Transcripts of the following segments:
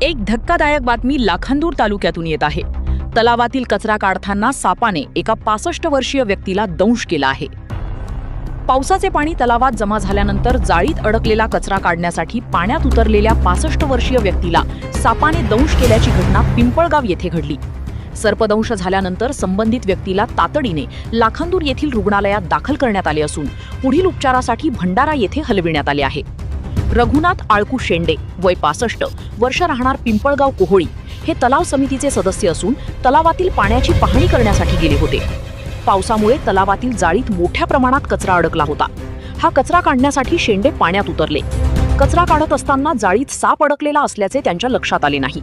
एक धक्कादायक बातमी लाखांदूर तालुक्यातून येत आहे। तलावातील कचरा काढताना सापाने एका 65 वर्षीय व्यक्तीला दंश केला आहे। पावसाचे पाणी तलावात जमा झाल्यानंतर जाळीत अडकलेला कचरा काढण्यासाठी पाण्यात उतरलेल्या 65 वर्षीय व्यक्तीला सापाने दंश केल्याची घटना पिंपळगाव येथे घडली। सर्पदंश झाल्यानंतर संबंधित व्यक्तीला तातडीने लाखांदूर येथील रुग्णालयात दाखल करण्यात आले असून पुढील उपचारासाठी भंडारा येथे हलविण्यात आले आहे। रघुनाथ आळकू शेंडे वय 65 वर्ष राहणार पिंपळगाव कोहोळी हे तलाव समितीचे सदस्य असून तलावातील पाण्याची पाहणी करण्यासाठी गेले होते। पावसामुळे तलावातील जाळीत मोठ्या प्रमाणात कचरा अडकला होता। हा कचरा काढण्यासाठी शेंडे पाण्यात उतरले। कचरा काढत असताना जाळीत साप अडकलेला असल्याचे त्यांच्या लक्षात आले नाही।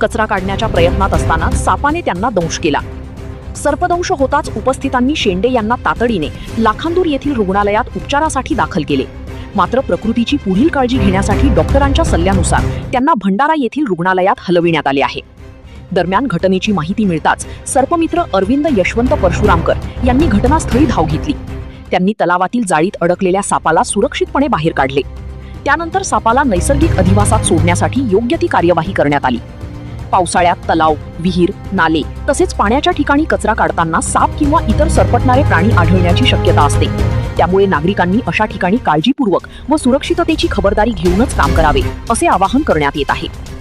कचरा काढण्याच्या प्रयत्नात असताना सापाने त्यांना दंश केला। सर्पदंश होताच उपस्थितांनी शेंडे यांना तातडीने लाखांदूर येथील रुग्णालयात उपचारासाठी दाखल केले। मात्र प्रकृतीची पुढील काळजी घेण्यासाठी डॉक्टरांच्या सल्ल्यानुसार त्यांना भंडारा येथील रुग्णालयात हलविण्यात आले आहे। दरम्यान घटनेची माहिती मिळताच सर्पमित्र अरविंद यशवंत परशुरामकर यांनी घटनास्थळी धाव घेतली। त्यांनी तलावातील जाळीत अडकलेल्या सापाला सुरक्षितपणे बाहेर काढले। त्यानंतर सापाला नैसर्गिक अधिवासात सोडण्यासाठी योग्य ती कार्यवाही करण्यात आली। पावसाळ्यात तलाव, विहीर, नाले तसेच पाण्याच्या ठिकाणी कचरा काढताना साप किंवा इतर सरपटणारे प्राणी आढळण्याची शक्यता असते। त्यामुळे नागरिकांनी अशा ठिकाणी काळजीपूर्वक व सुरक्षिततेची खबरदारी घेऊनच काम करावे असे आवाहन करण्यात येत आहे।